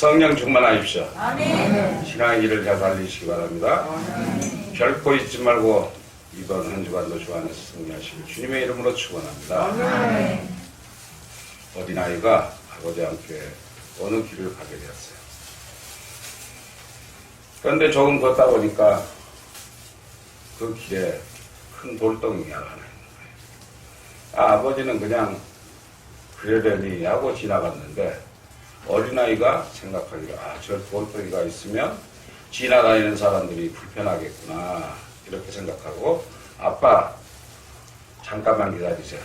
성령 충만하십시오. 아멘. 신앙의 길을 잘 달리시기 바랍니다. 아멘. 결코 잊지 말고 이번 한 주간도 주 안에서 승리하시길 주님의 이름으로 축원합니다. 아멘. 어린아이가 아버지와 함께 어느 길을 가게 되었어요. 그런데 조금 걷다 보니까 그 길에 큰 돌덩이가 하나 있는 거예요. 아버지는 그냥 그러려니 하고 지나갔는데 어린아이가 생각하기를 저 돌덩이가 있으면 지나다니는 사람들이 불편하겠구나 이렇게 생각하고 아빠 잠깐만 기다리세요.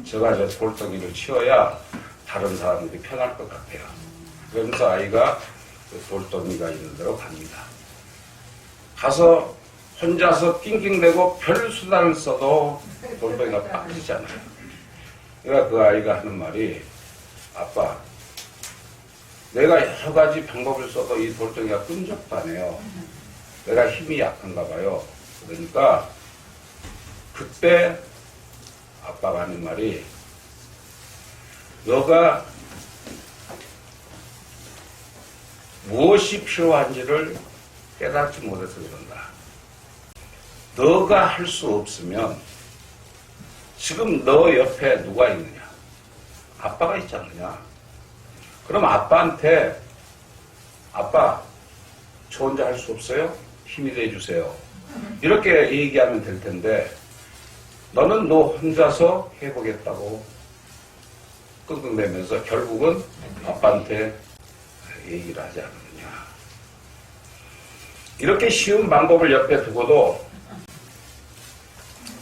제가 저 돌덩이를 치워야 다른 사람들이 편할 것 같아요. 그러면서 아이가 그 돌덩이가 있는 데로 갑니다. 가서 혼자서 낑낑대고 별 수단을 써도 돌덩이가 빠지잖아요. 그러니까 그 아이가 하는 말이 아빠 내가 여러 가지 방법을 써도 이 돌덩이가 끈적하네요. 내가 힘이 약한가 봐요. 그러니까 그때 아빠가 하는 말이 너가 무엇이 필요한지를 깨닫지 못해서 그런다. 너가 할 수 없으면 지금 너 옆에 누가 있느냐? 아빠가 있지 않느냐? 그럼 아빠한테 아빠 저 혼자 할 수 없어요? 힘이 돼주세요. 이렇게 얘기하면 될 텐데 너는 너 혼자서 해보겠다고 끙끙대면서 결국은 아빠한테 얘기를 하지 않느냐. 이렇게 쉬운 방법을 옆에 두고도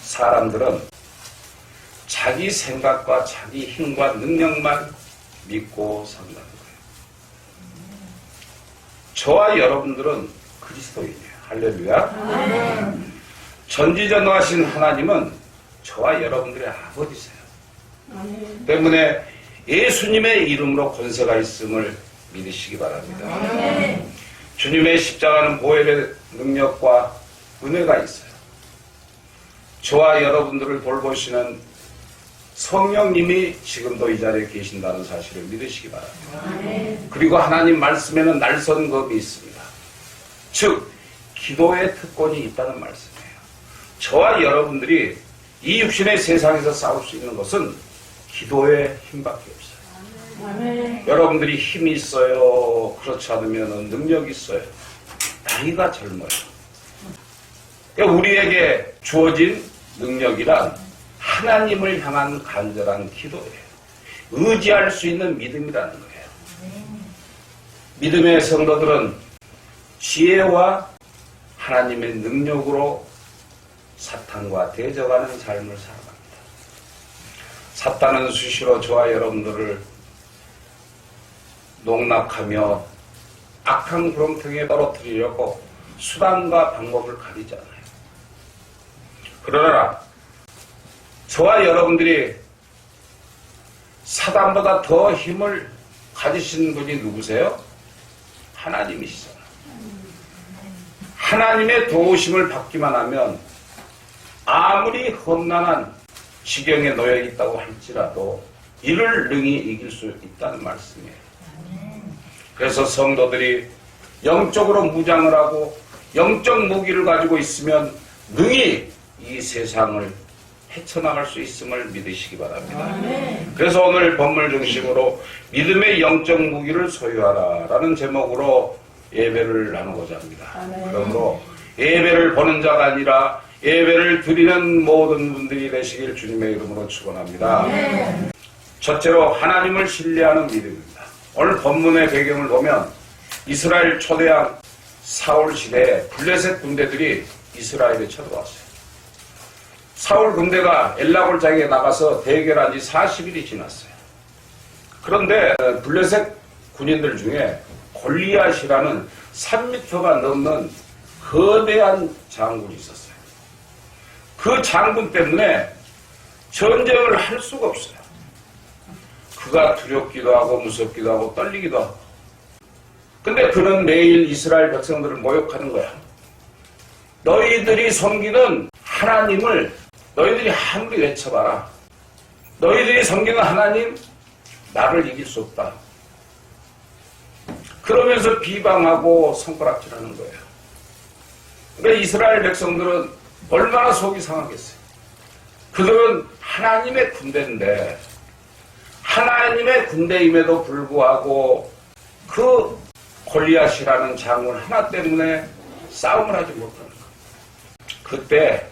사람들은 자기 생각과 자기 힘과 능력만 믿고 산다는 거예요. 저와 여러분들은 그리스도인이에요. 할렐루야. 전지전능하신 하나님은 저와 여러분들의 아버지세요. 때문에 예수님의 이름으로 권세가 있음을 믿으시기 바랍니다. 주님의 십자가는 보혈의 능력과 은혜가 있어요. 저와 여러분들을 돌보시는 성령님이 지금도 이 자리에 계신다는 사실을 믿으시기 바랍니다. 그리고 하나님 말씀에는 날선검이 있습니다. 즉 기도의 특권이 있다는 말씀이에요. 저와 여러분들이 이 육신의 세상에서 싸울 수 있는 것은 기도의 힘밖에 없어요. 여러분들이 힘이 있어요. 그렇지 않으면 능력이 있어요. 나이가 젊어요. 우리에게 주어진 능력이란 하나님을 향한 간절한 기도예요. 의지할 수 있는 믿음이라는 거예요. 믿음의 성도들은 지혜와 하나님의 능력으로 사탄과 대적하는 삶을 살아갑니다. 사탄은 수시로 저와 여러분들을 농락하며 악한 구렁텅이에 떨어뜨리려고 수단과 방법을 가리지 않아요. 그러나 저와 여러분들이 사단보다 더 힘을 가지신 분이 누구세요? 하나님이시잖아요. 하나님의 도우심을 받기만 하면 아무리 험난한 지경에 놓여 있다고 할지라도 이를 능히 이길 수 있다는 말씀이에요. 그래서 성도들이 영적으로 무장을 하고 영적 무기를 가지고 있으면 능히 이 세상을 헤쳐나갈 수 있음을 믿으시기 바랍니다. 그래서 오늘 본문 중심으로 믿음의 영적 무기를 소유하라 라는 제목으로 예배를 나누고자 합니다. 그러므로 예배를 보는 자가 아니라 예배를 드리는 모든 분들이 되시길 주님의 이름으로 축원합니다. 첫째로 하나님을 신뢰하는 믿음입니다. 오늘 본문의 배경을 보면 이스라엘 초대왕 사울 시대에 블레셋 군대들이 이스라엘에 쳐들어왔어요. 사울 군대가 엘라골장에 나가서 대결한 지 40일이 지났어요. 그런데 블레셋 군인들 중에 골리앗이라는 3m가 넘는 거대한 장군이 있었어요. 그 장군 때문에 전쟁을 할 수가 없어요. 그가 두렵기도 하고 무섭기도 하고 떨리기도 하고. 근데 그는 매일 이스라엘 백성들을 모욕하는 거야. 너희들이 섬기는 하나님을 너희들이 아무리 외쳐봐라. 너희들이 섬기는 하나님 나를 이길 수 없다. 그러면서 비방하고 손가락질하는 거예요. 그러니까 이스라엘 백성들은 얼마나 속이 상하겠어요. 그들은 하나님의 군대인데 하나님의 군대임에도 불구하고 그 골리앗이라는 장군 하나 때문에 싸움을 하지 못하는 거예요. 그때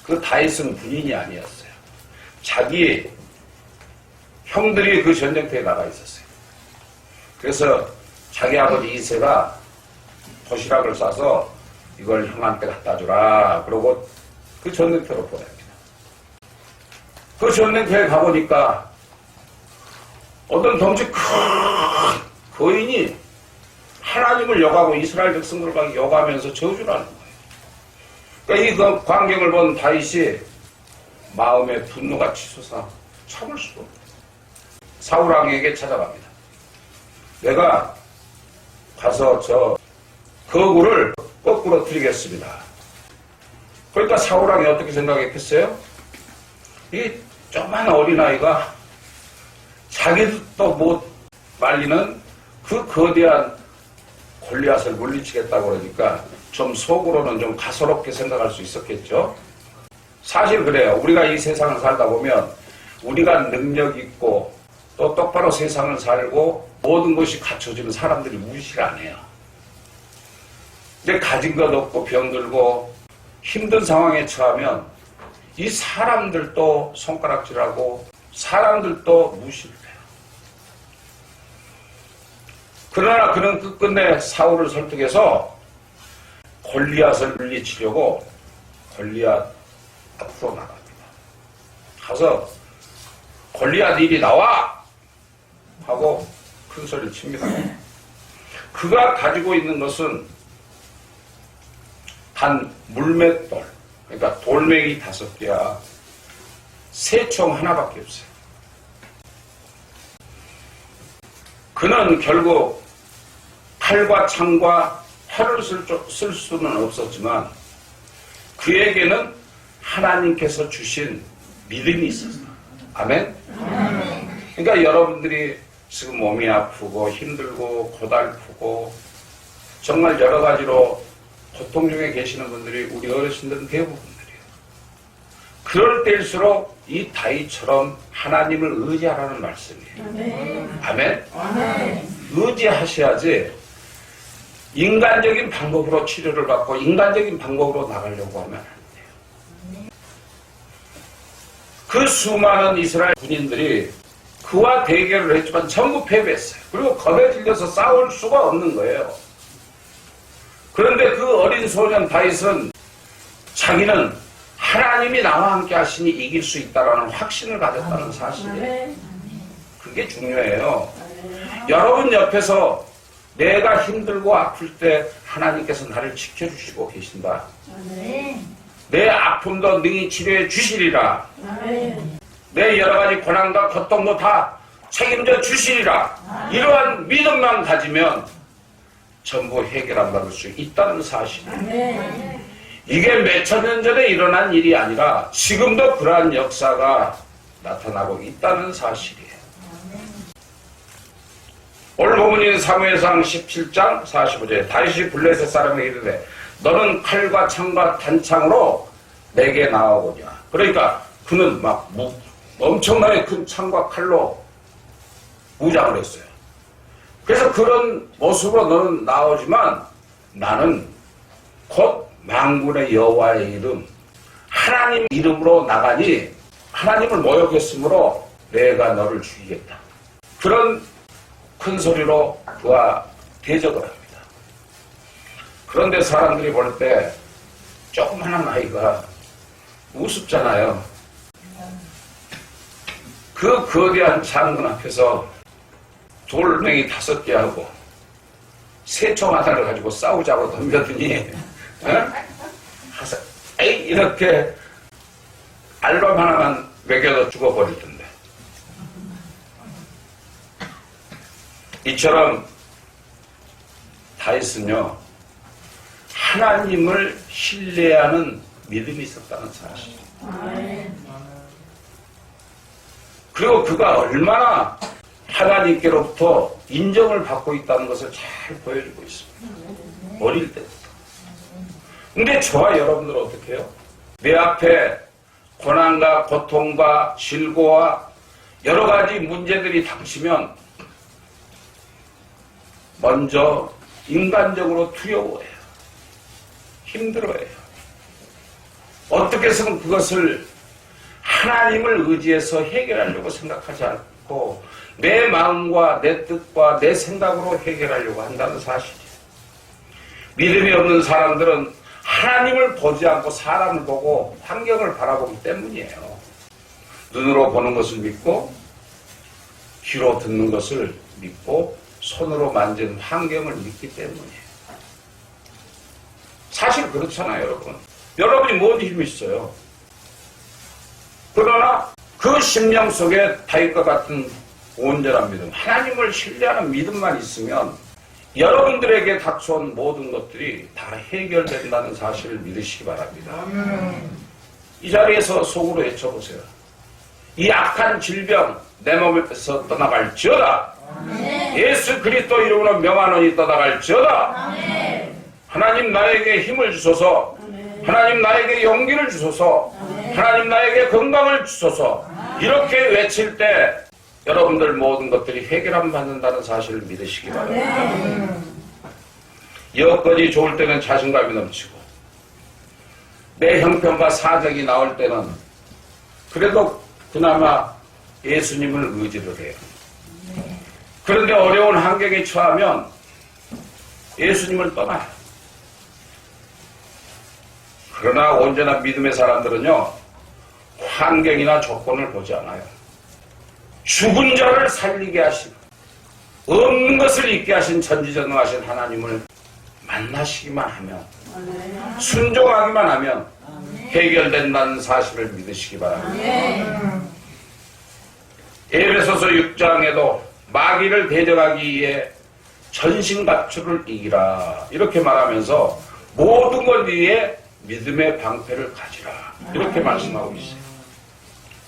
그 다윗은 군인이 아니었어요. 자기 형들이 그 전쟁터에 나가 있었어요. 그래서 자기 아버지 이새가 도시락을 싸서 이걸 형한테 갖다 주라. 그러고 그 전쟁터로 보냅니다. 그 전쟁터에 가보니까 어떤 덩치 큰 거인이 하나님을 욕하고 이스라엘 백성들을 욕하면서 저주를 하는 거예요. 그러니까 이 광경을 본 다윗이 마음에 분노가 치솟아 참을 수가 없어요. 사울 왕에게 찾아갑니다. 내가 가서 저 거구를 거꾸로 드리겠습니다. 그러니까 사울 왕이 어떻게 생각했겠어요? 이 조그만 어린아이가 자기도 못 말리는 그 거대한 골리앗을 물리치겠다고 그러니까 좀 속으로는 좀 가소롭게 생각할 수 있었겠죠. 사실 그래요. 우리가 이 세상을 살다 보면 우리가 능력 있고 또 똑바로 세상을 살고 모든 것이 갖춰지는 사람들이 무시를 안 해요. 근데 가진 것 없고 병들고 힘든 상황에 처하면 이 사람들도 손가락질하고 사람들도 무시를 해요. 그러나 그는 끝끝내 사울을 설득해서 골리앗을 물리치려고 골리앗 앞으로 나갑니다. 가서 골리앗 이리 나와! 하고 큰 소리를 칩니다. 그가 가지고 있는 것은 단 물맷돌, 그러니까 돌멩이 5개야 새총 하나밖에 없어요. 그는 결국 칼과 창과 활을 쓸 수는 없었지만 그에게는 하나님께서 주신 믿음이 있었어요. 아멘? 그러니까 여러분들이 지금 몸이 아프고 힘들고 고달프고 정말 여러 가지로 고통 중에 계시는 분들이 우리 어르신들은 대부분들이에요. 그럴 때일수록 이 다윗처럼 하나님을 의지하라는 말씀이에요. 아멘? 의지하셔야지 인간적인 방법으로 치료를 받고 인간적인 방법으로 나가려고 하면 안 돼요. 그 수많은 이스라엘 군인들이 그와 대결을 했지만 전부 패배했어요. 그리고 겁에 질려서 싸울 수가 없는 거예요. 그런데 그 어린 소년 다윗은 자기는 하나님이 나와 함께 하시니 이길 수 있다는 확신을 가졌다는 사실이에요. 그게 중요해요. 여러분 옆에서 내가 힘들고 아플 때 하나님께서 나를 지켜주시고 계신다. 내 아픔도 능히 치료해 주시리라. 내 여러 가지 고난과 고통도 다 책임져 주시리라. 이러한 믿음만 가지면 전부 해결 받을 수 있다는 사실이에요. 이게 몇천 년 전에 일어난 일이 아니라 지금도 그러한 역사가 나타나고 있다는 사실이에요. 오늘 본문인 사무엘상 17장 45절에 다윗이 블레셋 사람에게 이르되 너는 칼과 창과 단창으로 내게 나아오냐. 그러니까 그는 막 엄청나게 큰 창과 칼로 무장을 했어요. 그래서 그런 모습으로 너는 나오지만 나는 곧 만군의 여호와의 이름 하나님 이름으로 나가니 하나님을 모욕했으므로 내가 너를 죽이겠다. 그런 큰 소리로 그와 대적을 합니다. 그런데 사람들이 볼 때 조그마한 아이가 우습잖아요. 그 거대한 장군 앞에서 돌멩이 5개 하고 새총 하나를 가지고 싸우자고 덤벼드니 에이 이렇게 알밤 하나만 먹여도 죽어버릴 텐데. 이처럼 다윗은요 하나님을 신뢰하는 믿음이 있었다는 사실. 그리고 그가 얼마나 하나님께로부터 인정을 받고 있다는 것을 잘 보여주고 있습니다. 어릴 때부터. 근데 저와 여러분들은 어떻게 해요? 내 앞에 고난과 고통과 질고와 여러 가지 문제들이 닥치면 먼저 인간적으로 두려워해요. 힘들어해요. 어떻게 해서는 그것을 하나님을 의지해서 해결하려고 생각하지 않고 내 마음과 내 뜻과 내 생각으로 해결하려고 한다는 사실이에요. 믿음이 없는 사람들은 하나님을 보지 않고 사람을 보고 환경을 바라보기 때문이에요. 눈으로 보는 것을 믿고 귀로 듣는 것을 믿고 손으로 만진 환경을 믿기 때문이에요. 사실 그렇잖아요, 여러분. 여러분이 뭔 힘이 있어요. 그러나 그 심령 속에 다윗과 같은 온전한 믿음, 하나님을 신뢰하는 믿음만 있으면 여러분들에게 닥쳐온 모든 것들이 다 해결된다는 사실을 믿으시기 바랍니다. 이 자리에서 속으로 외쳐보세요. 이 악한 질병 내 몸에서 떠나갈지어다. 예수 그리스도 이름으로 명하노니 떠나갈지어다. 하나님 나에게 힘을 주소서. 하나님 나에게 용기를 주소서. 하나님 나에게 건강을 주소서. 이렇게 외칠 때 여러분들 모든 것들이 해결함 받는다는 사실을 믿으시기 바랍니다. 여건이 좋을 때는 자신감이 넘치고 내 형편과 사정이 나올 때는 그래도 그나마 예수님을 의지를 해요. 그런데 어려운 환경에 처하면 예수님을 떠나요. 그러나 온전한 믿음의 사람들은요, 환경이나 조건을 보지 않아요. 죽은 자를 살리게 하신, 없는 것을 있게 하신 전지전능하신 하나님을 만나시기만 하면, 순종하기만 하면 해결된다는 사실을 믿으시기 바랍니다. 에베소서 6장에도 마귀를 대적하기 위해 전신갑주를 이기라 이렇게 말하면서 모든 것 위에 믿음의 방패를 가지라 이렇게 말씀하고 있어요.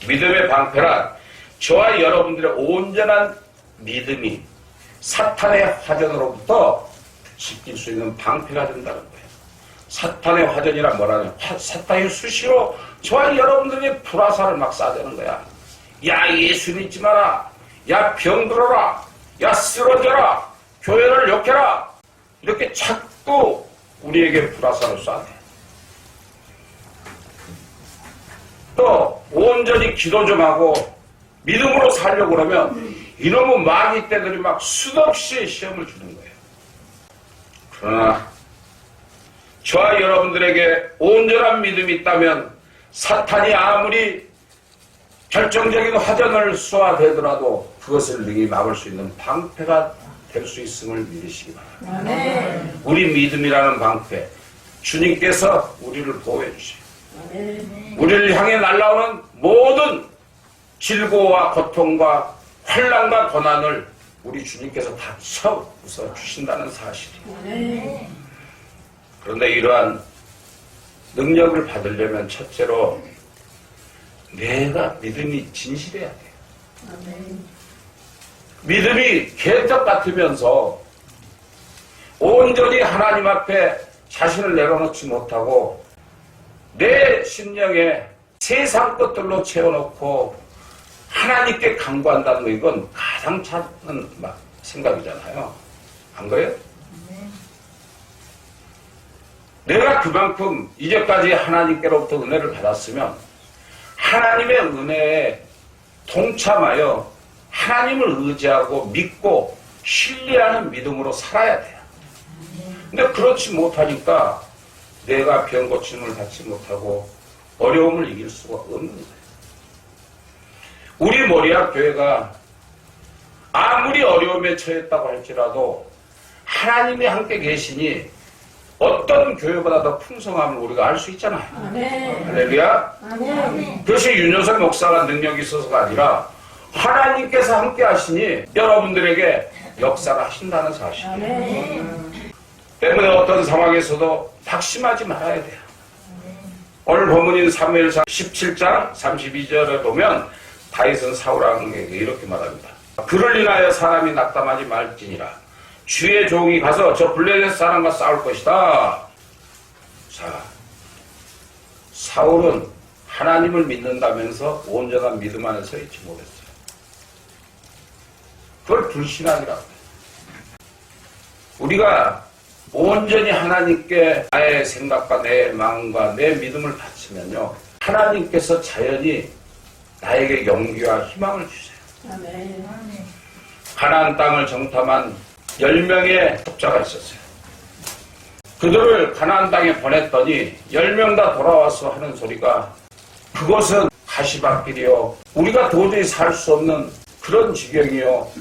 믿음의 방패란 저와 여러분들의 온전한 믿음이 사탄의 화전으로부터 지킬 수 있는 방패가 된다는 거예요. 사탄의 화전이란 뭐라냐? 사탄이 수시로 저와 여러분들에게 불화살을 막 쏴대는 거야. 야, 예수 믿지 마라. 야, 병들어라. 야, 쓰러져라. 교회를 욕해라. 이렇게 자꾸 우리에게 불화살을 쏴대. 또 온전히 기도 좀 하고 믿음으로 살려고 그러면 이놈의 마귀 떼들이 막 수없이 시험을 주는 거예요. 그러나 저와 여러분들에게 온전한 믿음이 있다면 사탄이 아무리 결정적인 화전을 쏘아대더라도 그것을 능히 막을 수 있는 방패가 될 수 있음을 믿으시기 바랍니다. 우리 믿음이라는 방패, 주님께서 우리를 보호해 주세요. 우리를 향해 날아오는 모든 질고와 고통과 환난과 고난을 우리 주님께서 다 쳐부숴 주신다는 사실이에요. 그런데 이러한 능력을 받으려면 첫째로 내가 믿음이 진실해야 돼요. 믿음이 개떡 같으면서 온전히 하나님 앞에 자신을 내려놓지 못하고 내 심령에 세상 것들로 채워놓고 하나님께 간구한다는 거 이건 가장 작은 생각이잖아요. 안 그래요? 내가 그만큼 이제까지 하나님께로부터 은혜를 받았으면 하나님의 은혜에 동참하여 하나님을 의지하고 믿고 신뢰하는 믿음으로 살아야 돼요. 근데 그렇지 못하니까 내가 병 고침을 받지 못하고 어려움을 이길 수가 없는 거예요. 우리 모리아 교회가 아무리 어려움에 처했다고 할지라도 하나님이 함께 계시니 어떤 교회보다 더 풍성함을 우리가 알 수 있잖아요. 할렐루야. 그것이 윤여선 목사가 능력이 있어서가 아니라 하나님께서 함께 하시니 여러분들에게 역사를 하신다는 사실이에요. 때문에 어떤 상황에서도 낙심하지 말아야 돼요. 오늘 본문인 사무엘상 17장 32절에 보면 다윗은 사울왕에게 이렇게 말합니다. 그를 인하여 사람이 낙담하지 말지니라. 주의 종이 가서 저 블레셋 사람과 싸울 것이다. 자, 사울은 하나님을 믿는다면서 온전한 믿음 안에 서 있지 못했어요. 그걸 불신앙이라고 해요. 우리가 온전히 하나님께 나의 생각과 내 마음과 내 믿음을 바치면요, 하나님께서 자연히 나에게 용기와 희망을 주세요. 아멘. 가나안 땅을 정탐한 10명의 족자가 있었어요. 그들을 가나안 땅에 보냈더니 10명 다 돌아와서 하는 소리가, 그것은 가시밭길이요, 우리가 도저히 살 수 없는 그런 지경이요,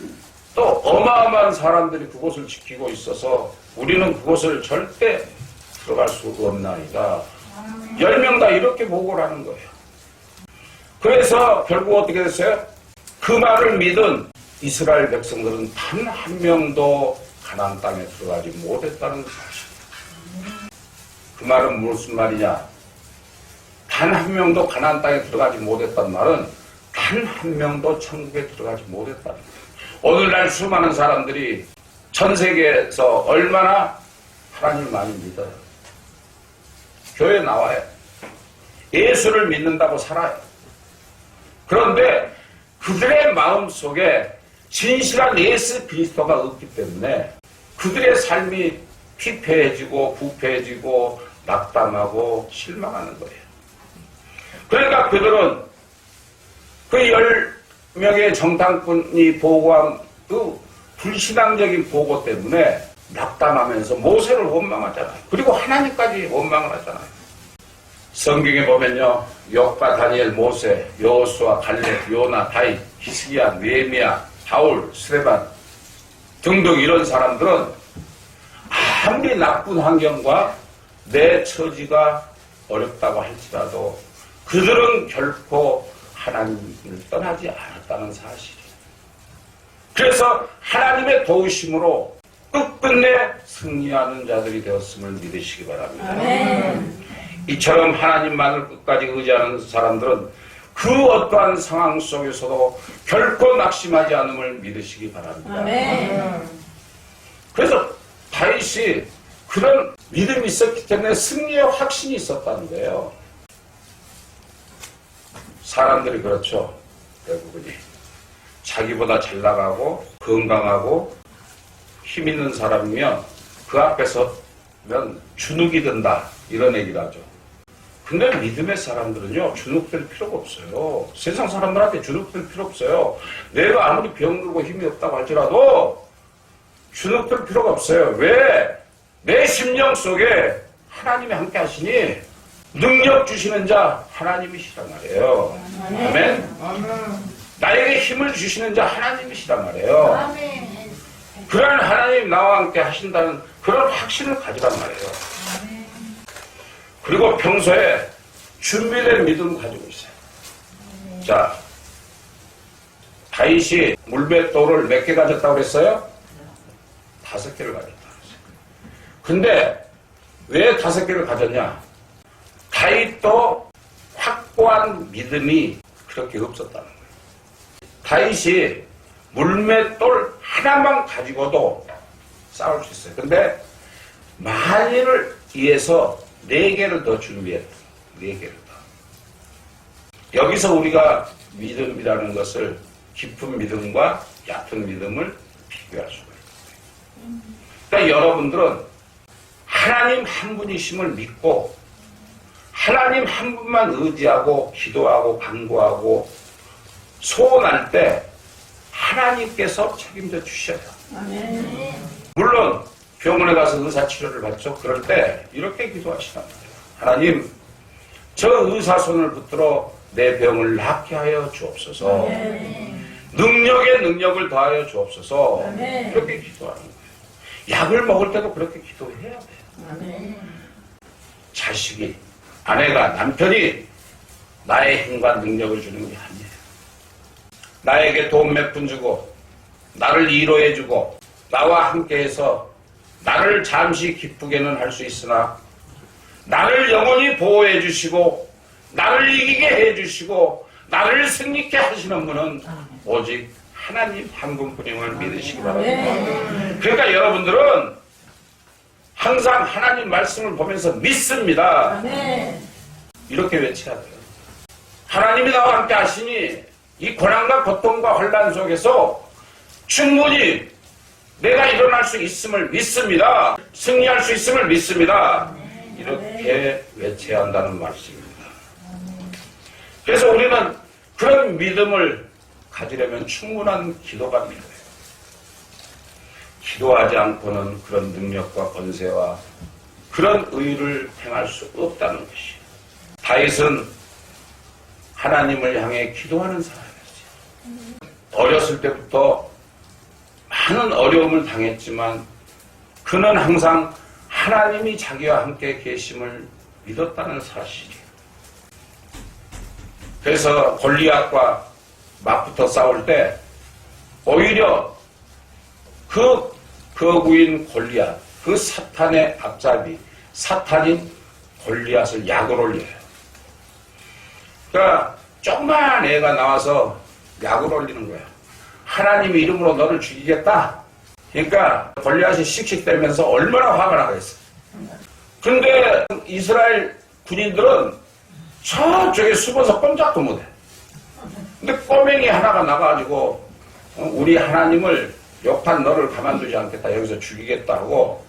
또 어마어마한 사람들이 그곳을 지키고 있어서 우리는 그곳을 절대 들어갈 수 없나이다. 10명 다 이렇게 보고를 하는 거예요. 그래서 결국 어떻게 됐어요? 그 말을 믿은 이스라엘 백성들은 단 한 명도 가나안 땅에 들어가지 못했다는 사실. 그 말은 무슨 말이냐? 단 한 명도 가나안 땅에 들어가지 못했단 말은 단 한 명도 천국에 들어가지 못했다는 거예요. 오늘날 수많은 사람들이 전 세계에서 얼마나 하나님을 많이 믿어요. 교회에 나와요. 예수를 믿는다고 살아요. 그런데 그들의 마음속에 진실한 예수 그리스도가 없기 때문에 그들의 삶이 피폐해지고 부패해지고 낙담하고 실망하는 거예요. 그러니까 그들은 그 10명의 정탐꾼이 보고한 그 불신앙적인 보고 때문에 낙담하면서 모세를 원망하잖아요. 그리고 하나님까지 원망을 하잖아요. 성경에 보면요, 욥과 다니엘, 모세, 여호수아, 갈렙, 요나, 다윗, 히스기야, 느헤미야, 바울, 스데반 등등 이런 사람들은 아무리 나쁜 환경과 내 처지가 어렵다고 할지라도 그들은 결코 하나님을 떠나지 않았다는 사실이에요. 그래서 하나님의 도우심으로 끝끝내 승리하는 자들이 되었음을 믿으시기 바랍니다. 아멘. 이처럼 하나님만을 끝까지 의지하는 사람들은 그 어떠한 상황 속에서도 결코 낙심하지 않음을 믿으시기 바랍니다. 아멘. 그래서 다윗이 그런 믿음이 있었기 때문에 승리의 확신이 있었다는 거예요. 사람들이 그렇죠. 대부분이 자기보다 잘 나가고 건강하고 힘 있는 사람이면 그 앞에서면 주눅이 든다, 이런 얘기를 하죠. 근데 믿음의 사람들은요, 주눅될 필요가 없어요. 세상 사람들한테 주눅될 필요 없어요. 내가 아무리 병들고 힘이 없다고 할지라도 주눅들 필요가 없어요. 왜? 내 심령 속에 하나님이 함께 하시니 능력 주시는 자 하나님이시란 말이에요. 아멘. 나에게 힘을 주시는 자 하나님이시란 말이에요. 아멘. 그런 하나님 나와 함께 하신다는 그런 확신을 가지란 말이에요. 그리고 평소에 준비된 믿음 가지고 있어요. 자, 다윗이 물맷돌을 몇 개 가졌다고 그랬어요? 5개를 가졌다고 그랬어요. 근데 왜 5개를 가졌냐? 다윗도 확고한 믿음이 그렇게 없었다는 거예요. 다윗이 물맷돌 하나만 가지고도 싸울 수 있어요. 근데 만일을 위해서 4개를 더 준비했다. 4개를 더. 여기서 우리가 믿음이라는 것을 깊은 믿음과 얕은 믿음을 비교할 수가 있어요. 그러니까 여러분들은 하나님 한 분이심을 믿고 하나님 한 분만 의지하고 기도하고 간구하고 소원할 때 하나님께서 책임져 주셔요. 아멘. 물론 병원에 가서 의사치료를 받죠. 그럴 때 이렇게 기도하시단 말이에요. 하나님, 저 의사 손을 붙들어 내 병을 낫게 하여 주옵소서. 아멘. 능력에 능력을 더하여 주옵소서. 아멘. 그렇게 기도하는 거예요. 약을 먹을 때도 그렇게 기도해야 돼요. 아멘. 자식이, 아내가, 남편이 나의 힘과 능력을 주는 게 아니에요. 나에게 돈 몇 푼 주고 나를 위로해주고 나와 함께해서 나를 잠시 기쁘게는 할 수 있으나 나를 영원히 보호해 주시고 나를 이기게 해 주시고 나를 승리케 하시는 분은 오직 하나님 한 분뿐임을 믿으시기 바랍니다. 그러니까 여러분들은 항상 하나님 말씀을 보면서 믿습니다. 이렇게 외쳐야 돼요. 하나님이 나와 함께 하시니 이 고난과 고통과 혼란 속에서 충분히 내가 일어날 수 있음을 믿습니다. 승리할 수 있음을 믿습니다. 이렇게 외쳐야 한다는 말씀입니다. 그래서 우리는 그런 믿음을 가지려면 충분한 기도가 필요해요. 기도하지 않고는 그런 능력과 권세와 그런 의를 행할 수 없다는 것이에요. 다윗은 하나님을 향해 기도하는 사람이었어요. 어렸을 때부터 많은 어려움을 당했지만 그는 항상 하나님이 자기와 함께 계심을 믿었다는 사실이에요. 그래서 골리앗과 맞붙어 싸울 때 오히려 그 거구인 골리앗, 그 사탄의 앞잡이, 사탄인 골리앗을 약을 올려요. 그러니까 조그만 애가 나와서 약을 올리는 거야. 하나님 이름으로 너를 죽이겠다. 그러니까 골리앗이 씩씩대면서 얼마나 화가 나겠어. 근데 이스라엘 군인들은 저쪽에 숨어서 꼼짝도 못해. 근데 꼬맹이 하나가 나가가지고 우리 하나님을 욕한 너를 가만두지 않겠다. 여기서 죽이겠다고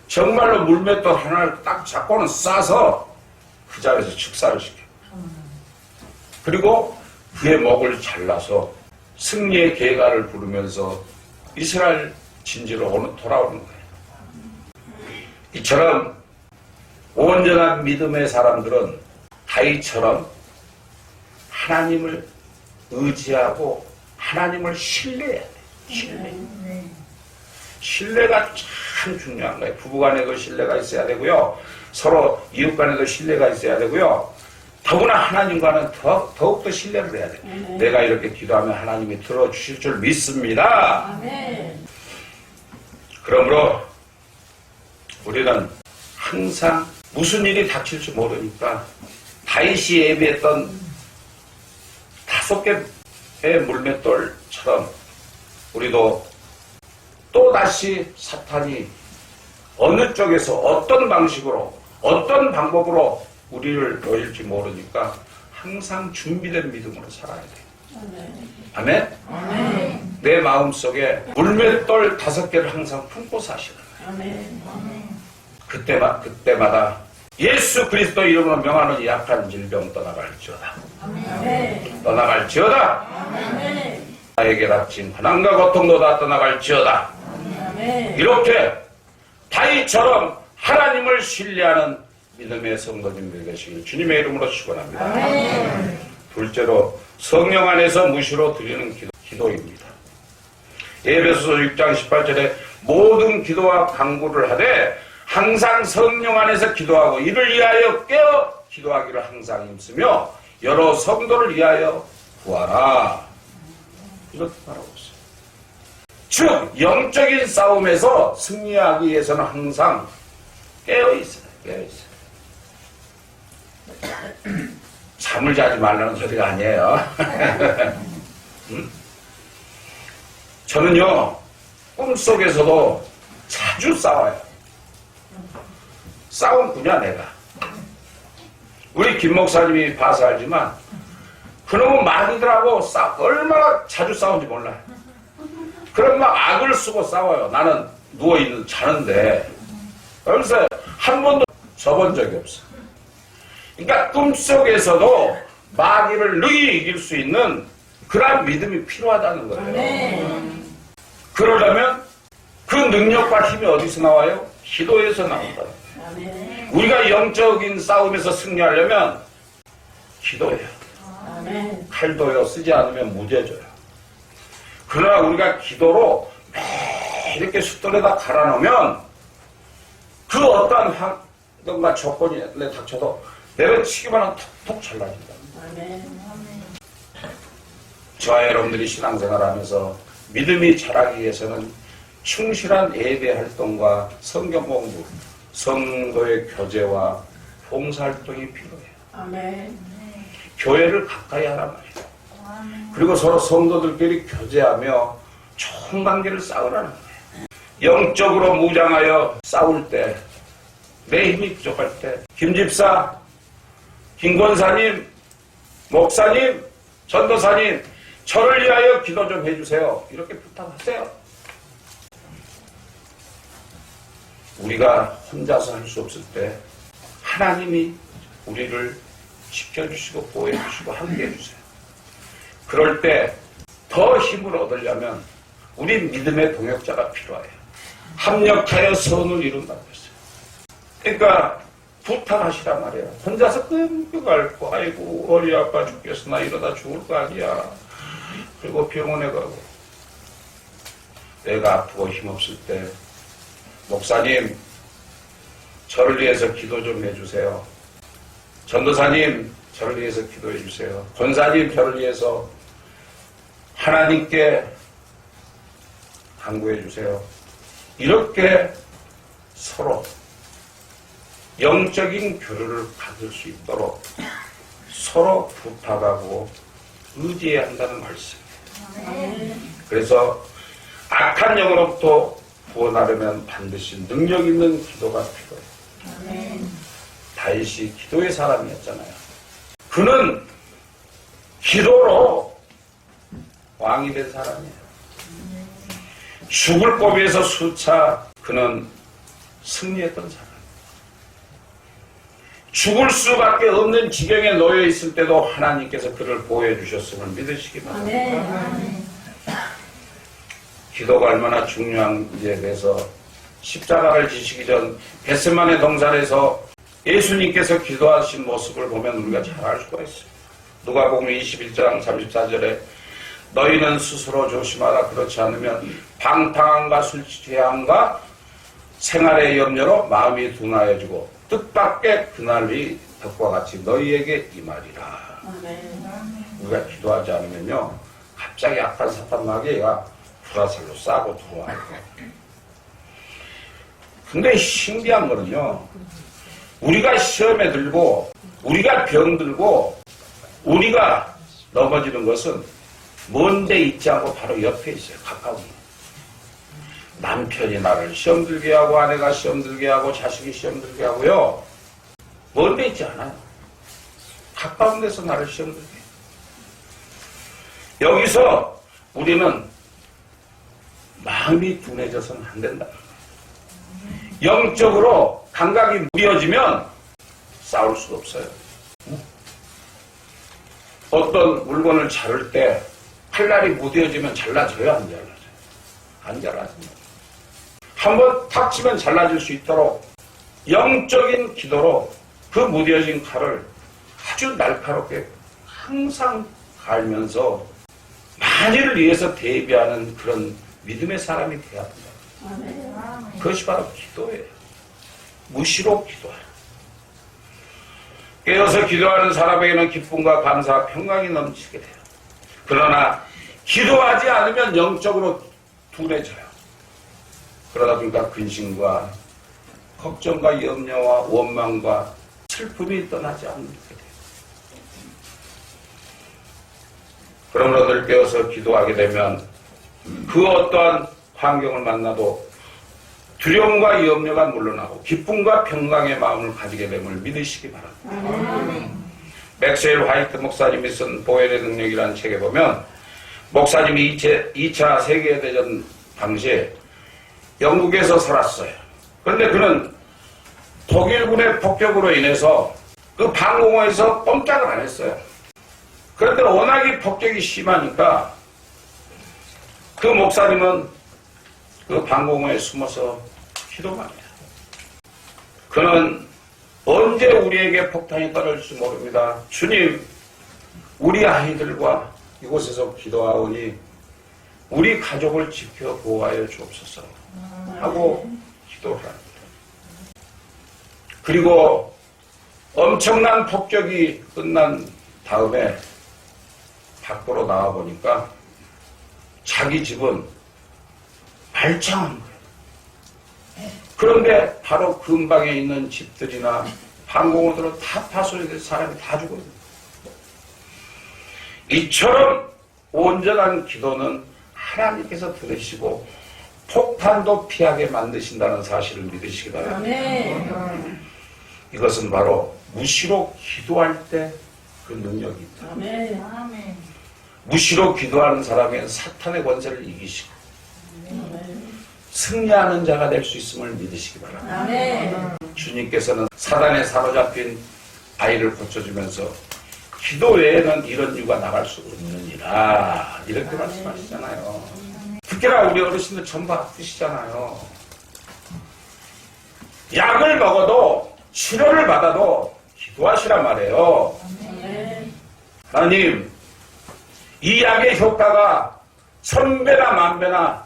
정말로 물맷돌 하나를 딱 잡고는 쏴서 그 자리에서 축사를 시켜. 그리고 그의 목을 잘라서 승리의 계가를 부르면서 이스라엘 진지로 돌아오는 거예요. 이처럼 온전한 믿음의 사람들은 다윗처럼 하나님을 의지하고 하나님을 신뢰해야 돼요. 신뢰가 참 중요한 거예요. 부부간에도 신뢰가 있어야 되고요. 서로 이웃간에도 신뢰가 있어야 되고요. 더구나 하나님과는 더욱더 신뢰를 해야 돼요. 내가 이렇게 기도하면 하나님이 들어주실 줄 믿습니다. 그러므로 우리는 항상 무슨 일이 닥칠지 모르니까 다윗이 예비했던 5개의 물맷돌처럼 우리도 또다시 사탄이 어느 쪽에서 어떤 방식으로 어떤 방법으로 우리를 놓일지 모르니까 항상 준비된 믿음으로 살아야 돼요. 아멘? 내 마음속에 물맷돌 5개를 항상 품고 사시는 거예요. 그때마다 예수 그리스도 이름으로 명하는 약한 질병 떠나갈지어다. 떠나갈지어다. 나에게 닥친 고난과 고통도 다 떠나갈지어다. 이렇게 다윗처럼 하나님을 신뢰하는 믿음의 성도님들 되시길 주님의 이름으로 축원합니다. 둘째로 성령 안에서 무시로 드리는 기도입니다. 에베소서 6장 18절에 모든 기도와 간구를 하되 항상 성령 안에서 기도하고 이를 위하여 깨어 기도하기를 항상 힘쓰며 여러 성도를 위하여 구하라. 이렇게 말하고 있어요. 즉 영적인 싸움에서 승리하기 위해서는 항상 깨어 있어요. 잠을 자지 말라는 소리가 아니에요. 저는요 꿈속에서도 자주 싸워요. 싸움꾼이야 내가. 우리 김 목사님이 봐서 알지만 그놈은 마귀들하고 얼마나 자주 싸운지 몰라요. 그럼 막 악을 쓰고 싸워요. 나는 누워있는 자는데 그래서 한 번도 져본 적이 없어. 그러니까 꿈속에서도 마귀를 능히 이길 수 있는 그러한 믿음이 필요하다는 거예요. 그러려면 그 능력과 힘이 어디서 나와요? 기도에서 나온다. 우리가 영적인 싸움에서 승리하려면 기도해요. 칼도요 쓰지 않으면 무죄져요. 그러나 우리가 기도로 매일 이렇게 숫돌에다 갈아놓으면 그 어떠한 환경과 조건이 내 닥쳐도 내려치기만 하면 톡톡 잘라진다. 저와 여러분들이 신앙생활하면서 믿음이 자라기 위해서는 충실한 예배 활동과 성경 공부, 성도의 교제와 봉사활동이 필요해요. 교회를 가까이 하란 말이에요. 그리고 서로 성도들끼리 교제하며 좋은 관계를 쌓으라는 거예요. 영적으로 무장하여 싸울 때, 내 힘이 부족할 때, 김집사, 김권사님, 목사님, 전도사님, 저를 위하여 기도 좀 해주세요. 이렇게 부탁하세요. 우리가 혼자서 할 수 없을 때 하나님이 우리를 지켜주시고 보호해주시고 함께 해주세요. 그럴 때 더 힘을 얻으려면 우리 믿음의 동역자가 필요해요. 합력하여 선을 이룬다고 했어요. 그러니까 부탁하시란 말이에요. 혼자서 끙끙 앓고 아이고 어리 아파 죽겠어 나 이러다 죽을 거 아니야. 그리고 병원에 가고 내가 아프고 힘없을 때 목사님 저를 위해서 기도 좀 해주세요. 전도사님 저를 위해서 기도해 주세요. 권사님 저를 위해서 하나님께 간구해 주세요. 이렇게 서로 영적인 교류를 가질 수 있도록 서로 부탁하고 의지해야 한다는 말씀이에요. 그래서 악한 영으로부터 구원하려면 반드시 능력 있는 기도가 필요해요. 다윗이 기도의 사람이었잖아요. 그는 기도로 왕이 된 사람이에요. 죽을 고비에서 수차 그는 승리했던 사람. 죽을 수밖에 없는 지경에 놓여 있을 때도 하나님께서 그를 보호해 주셨음을 믿으시기 바랍니다. 기도가 얼마나 중요한지에 대해서 십자가를 지시기 전 겟세마네 동산에서 예수님께서 기도하신 모습을 보면 우리가 잘 알 수가 있습니다. 누가복음 21장 34절에 너희는 스스로 조심하라. 그렇지 않으면 방탕함과 술 취함과 생활의 염려로 마음이 둔하여지고 뜻밖의 그날이 덕과 같이 너희에게 임하리라. 우리가 기도하지 않으면요 갑자기 악한 사탄 마귀가 불화살로 싸고 들어와요. 근데 신기한 거는요 우리가 시험에 들고 우리가 병들고 우리가 넘어지는 것은 먼데 있지 않고 바로 옆에 있어요. 가까운. 남편이 나를 시험 들게 하고 아내가 시험 들게 하고 자식이 시험 들게 하고요. 먼데 있지 않아요. 가까운 데서 나를 시험 들게 해요. 여기서 우리는 마음이 둔해져서는 안 된다. 영적으로 감각이 무뎌지면 싸울 수 없어요. 어떤 물건을 자를 때 칼날이 무뎌지면 잘라져요? 안 잘라져요? 안 잘라집니다. 한번 탁 치면 잘라질 수 있도록 영적인 기도로 그 무뎌진 칼을 아주 날카롭게 항상 갈면서 만일을 위해서 대비하는 그런 믿음의 사람이 되어야 합니다. 그것이 바로 기도예요. 무시로 기도해요. 깨어서 기도하는 사람에게는 기쁨과 감사와 평강이 넘치게 돼요. 그러나 기도하지 않으면 영적으로 둔해져요. 그러다 보니까 근심과 걱정과 염려와 원망과 슬픔이 떠나지 않게 돼요. 그러므로 늘 깨어서 기도하게 되면 그 어떠한 환경을 만나도 두려움과 염려가 물러나고 기쁨과 평강의 마음을 가지게 됨을 믿으시기 바랍니다. 맥스웰 화이트 목사님이 쓴 보혈의 능력이라는 책에 보면 목사님이 2차 세계대전 당시에 영국에서 살았어요. 그런데 그는 독일군의 폭격으로 인해서 그 방공호에서 꼼짝을 안 했어요. 그런데 워낙에 폭격이 심하니까 그 목사님은 그 방공호에 숨어서 기도만 해요. 그는 언제 우리에게 폭탄이 떨어질지 모릅니다. 주님, 우리 아이들과 이곳에서 기도하오니 우리 가족을 지켜 보호하여 주옵소서 하고 기도를 합니다. 그리고 엄청난 폭격이 끝난 다음에 밖으로 나와보니까 자기 집은 말짱한 거예요. 그런데 바로 근방에 있는 집들이나 항공호들은 다 파손이 돼서 사람이 다 죽어요. 이처럼 온전한 기도는 하나님께서 들으시고 폭탄도 피하게 만드신다는 사실을 믿으시기 바랍니다. 아멘. 이것은 바로 무시로 기도할 때 그 능력입니다. 아멘. 아멘. 무시로 기도하는 사람은 사탄의 권세를 이기시고 아멘. 승리하는 자가 될 수 있음을 믿으시기 바랍니다. 아멘. 주님께서는 사단에 사로잡힌 아이를 고쳐주면서 기도 외에는 이런 유가 나갈 수 없느니라 이렇게 말씀하시잖아요. 특히나 우리 어르신들 전부 아프시잖아요. 약을 먹어도 치료를 받아도 기도하시란 말이에요. 아멘. 하나님, 이 약의 효과가 1000배나 1000배나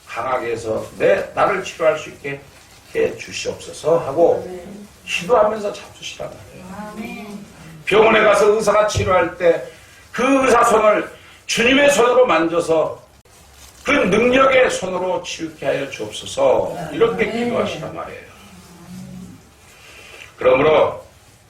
강하게 해서 나를 치료할 수 있게 해 주시옵소서 하고 아멘. 기도하면서 잡수시란 말이에요. 아멘. 병원에 가서 의사가 치료할 때 그 의사 손을 주님의 손으로 만져서 그 능력의 손으로 치유케 하여 주옵소서 이렇게 기도하시란 말이에요. 그러므로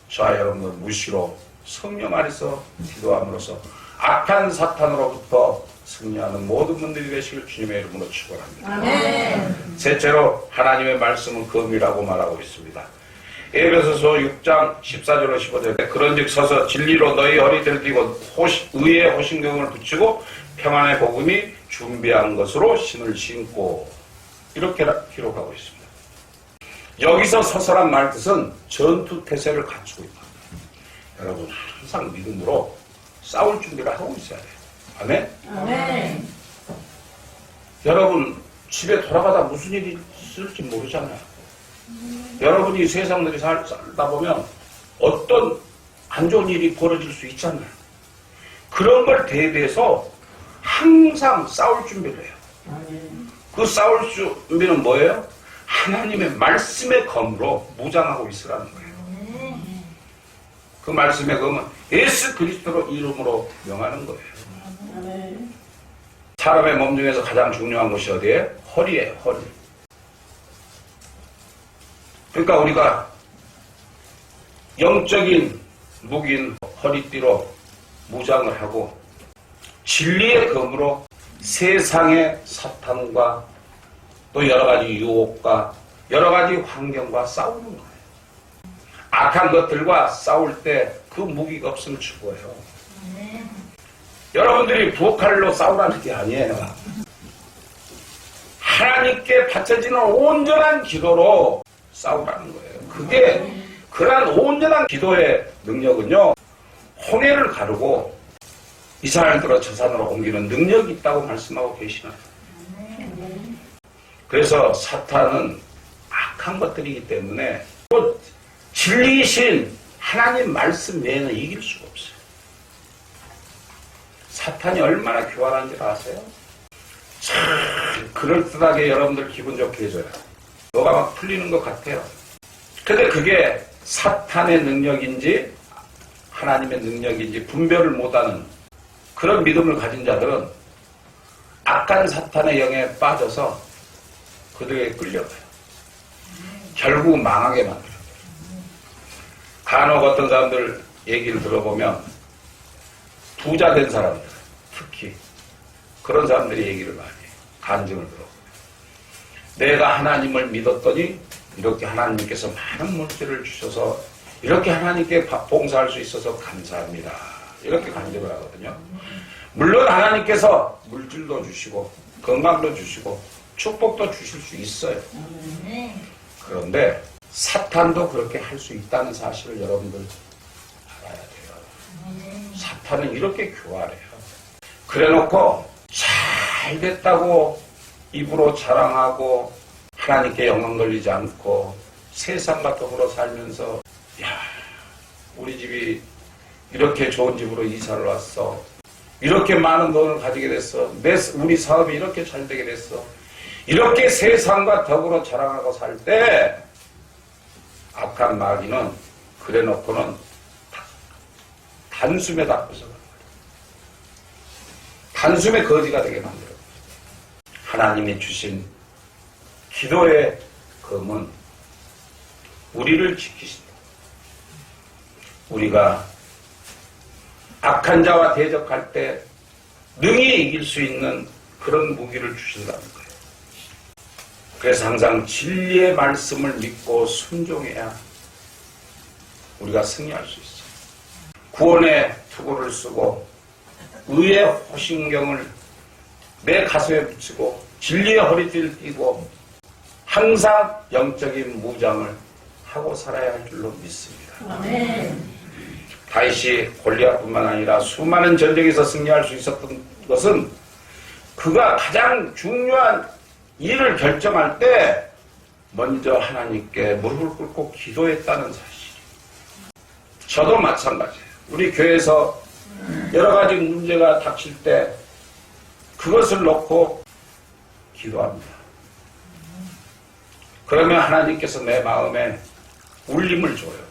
저와 여러분들 무시로 성령 안에서 기도함으로써 악한 사탄으로부터 승리하는 모든 분들이 되시길 주님의 이름으로 축원합니다. 아멘. 셋째로 하나님의 말씀은 검이라고 말하고 있습니다. 에베소서 6장 14절로 15절에 그런즉 서서 진리로 너희 허리를 띠고 의의 호신경을 붙이고 평안의 복음이 준비한 것으로 신을 신고 이렇게 기록하고 있습니다. 여기서 서서란 말 뜻은 전투 태세를 갖추고 있다. 여러분 항상 믿음으로 싸울 준비를 하고 있어야 돼요. 아멘? 아멘. 여러분 집에 돌아가다 무슨 일이 있을지 모르잖아요. 여러분이 세상들이 살다 보면 어떤 안 좋은 일이 벌어질 수 있잖아요. 그런 걸 대비해서 항상 싸울 준비를 해요. 아멘. 그 싸울 준비는 뭐예요? 하나님의 말씀의 검으로 무장하고 있으라는 거예요. 그 말씀의 검은 예수 그리스도로 이름으로 명하는 거예요. 아멘. 사람의 몸 중에서 가장 중요한 것이 어디에? 허리예요. 허리. 그러니까 우리가 영적인 무기인 허리띠로 무장을 하고 진리의 검으로 세상의 사탄과 또 여러 가지 유혹과 여러 가지 환경과 싸우는 거예요. 악한 것들과 싸울 때 그 무기가 없으면 죽어요. 여러분들이 부엌칼로 싸우라는 게 아니에요. 하나님께 바쳐지는 온전한 기도로 싸우라는 거예요. 그게 그러한 온전한 기도의 능력은요. 홍해를 가르고 이 산을 들어 저 산으로 옮기는 능력이 있다고 말씀하고 계시나요? 그래서 사탄은 악한 것들이기 때문에 또 진리이신 하나님 말씀 외에는 이길 수가 없어요. 사탄이 얼마나 교활한지 아세요? 참 그럴듯하게 여러분들 기분 좋게 해줘요. 너가 막 풀리는 것 같아요. 근데 그게 사탄의 능력인지 하나님의 능력인지 분별을 못하는 그런 믿음을 가진 자들은 악한 사탄의 영에 빠져서 그들에게 끌려가요. 결국 망하게 만들어요. 간혹 어떤 사람들 얘기를 들어보면 부자 된 사람들 특히 그런 사람들이 얘기를 많이 해요. 간증을 들어보면 내가 하나님을 믿었더니 이렇게 하나님께서 많은 물질을 주셔서 이렇게 하나님께 봉사할 수 있어서 감사합니다. 이렇게 간증을 하거든요. 물론 하나님께서 물질도 주시고 건강도 주시고 축복도 주실 수 있어요. 그런데 사탄도 그렇게 할 수 있다는 사실을 여러분들 알아야 돼요. 사탄은 이렇게 교활해요. 그래놓고 잘 됐다고 입으로 자랑하고 하나님께 영광 돌리지 않고 세상과 더불어 살면서 야 우리 집이 이렇게 좋은 집으로 이사를 왔어. 이렇게 많은 돈을 가지게 됐어. 우리 사업이 이렇게 잘 되게 됐어. 이렇게 세상과 더불어 자랑하고 살 때 악한 마귀는 그래놓고는 단숨에 다 부숴요. 단숨에 거지가 되게 만들어요. 하나님이 주신 기도의 검은 우리를 지키신다. 우리가 악한 자와 대적할 때 능히 이길 수 있는 그런 무기를 주신다는 거예요. 그래서 항상 진리의 말씀을 믿고 순종해야 우리가 승리할 수 있어요. 구원의 투구를 쓰고 의의 호신경을 내 가슴에 붙이고 진리의 허리띠를 띠고 항상 영적인 무장을 하고 살아야 할 줄로 믿습니다. 아멘. 다윗이 골리앗뿐만 아니라 수많은 전쟁에서 승리할 수 있었던 것은 그가 가장 중요한 일을 결정할 때 먼저 하나님께 무릎을 꿇고 기도했다는 사실. 저도 마찬가지예요. 우리 교회에서 여러 가지 문제가 닥칠 때 그것을 놓고 기도합니다. 그러면 하나님께서 내 마음에 울림을 줘요.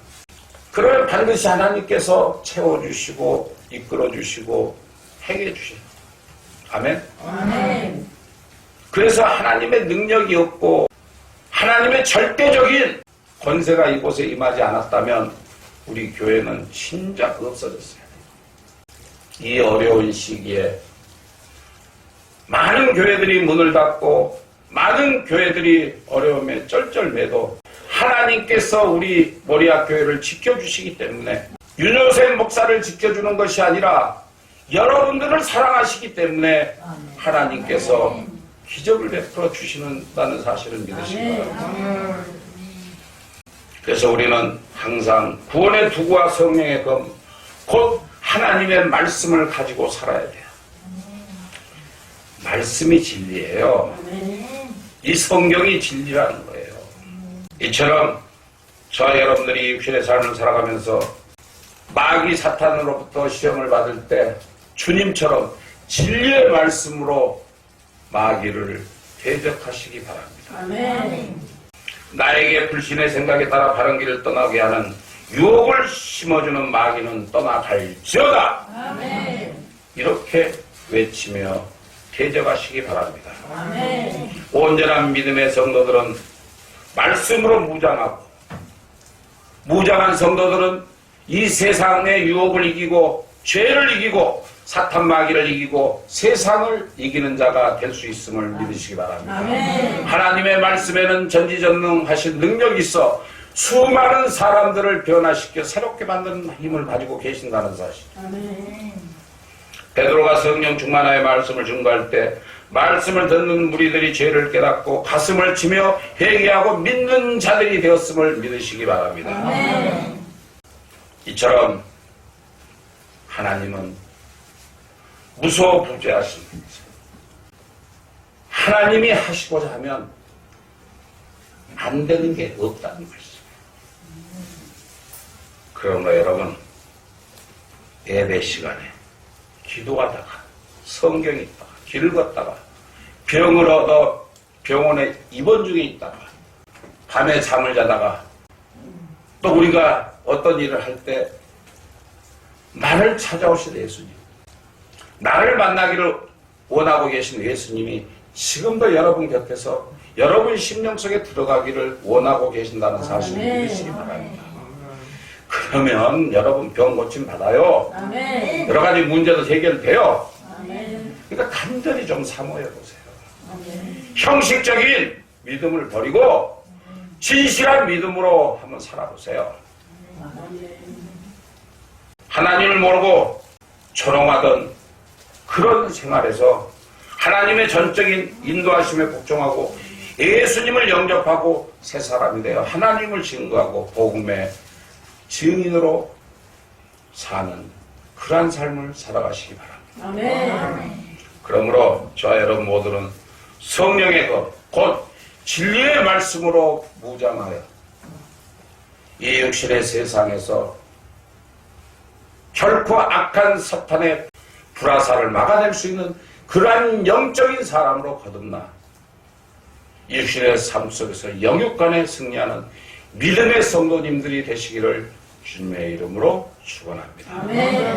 그러면 반드시 하나님께서 채워주시고 이끌어주시고 행해주셔요. 아멘? 아멘. 그래서 하나님의 능력이 없고 하나님의 절대적인 권세가 이곳에 임하지 않았다면 우리 교회는 진짜 없어졌어요. 이 어려운 시기에 많은 교회들이 문을 닫고 많은 교회들이 어려움에 쩔쩔매도 하나님께서 우리 모리아 교회를 지켜주시기 때문에 윤효셉 목사를 지켜주는 것이 아니라 여러분들을 사랑하시기 때문에 하나님께서 기적을 베풀어 주시는다는 사실을 믿으시기 바랍니다. 그래서 우리는 항상 구원의 두구와 성령의 검, 곧 하나님의 말씀을 가지고 살아야 돼요. 말씀이 진리예요. 이 성경이 진리라는 거예요. 이처럼 저와 여러분들이 육신의 삶을 살아가면서 마귀 사탄으로부터 시험을 받을 때 주님처럼 진리의 말씀으로 마귀를 대적하시기 바랍니다. 아멘. 나에게 불신의 생각에 따라 바른 길을 떠나게 하는 유혹을 심어주는 마귀는 떠나갈지어다. 아멘. 이렇게 외치며 대적하시기 바랍니다. 아멘. 온전한 믿음의 성도들은 말씀으로 무장하고 무장한 성도들은 이 세상의 유혹을 이기고 죄를 이기고 사탄 마귀를 이기고 세상을 이기는 자가 될 수 있음을 믿으시기 바랍니다. 아멘. 하나님의 말씀에는 전지전능하신 능력이 있어 수많은 사람들을 변화시켜 새롭게 만드는 힘을 가지고 계신다는 사실. 아멘. 베드로가 성령 충만하여 말씀을 증거할 때 말씀을 듣는 무리들이 죄를 깨닫고 가슴을 치며 회개하고 믿는 자들이 되었음을 믿으시기 바랍니다. 아멘. 이처럼 하나님은 무소부재하십니다. 하나님이 하시고자 하면 안 되는 게 없다는 것이죠. 그러므로 여러분 예배 시간에 기도하다가 성경 읽다가 길 걷다가 병을 얻어 병원에 입원 중에 있다가 밤에 잠을 자다가 또 우리가 어떤 일을 할 때 나를 찾아오신 예수님, 나를 만나기를 원하고 계신 예수님이 지금도 여러분 곁에서 여러분 심령 속에 들어가기를 원하고 계신다는 사실을 믿으시기 바랍니다. 그러면 여러분 병 고침 받아요. 아멘. 여러 가지 문제도 해결돼요. 아멘. 그러니까 간절히 좀 사모해 보세요. 아멘. 형식적인 믿음을 버리고 진실한 믿음으로 한번 살아보세요. 아멘. 하나님을 모르고 조롱하던 그런 생활에서 하나님의 전적인 인도하심에 복종하고 예수님을 영접하고 새 사람이 되어 하나님을 증거하고 복음의 증인으로 사는 그러한 삶을 살아가시기 바랍니다. 아멘. 그러므로 저와 여러분 모두는 성령의 것, 곧 진리의 말씀으로 무장하여 이 육신의 세상에서 결코 악한 사탄의 불화살을 막아낼 수 있는 그러한 영적인 사람으로 거듭나 육신의 삶 속에서 영육간에 승리하는 믿음의 성도님들이 되시기를 주님의 이름으로 축원합니다. 아멘.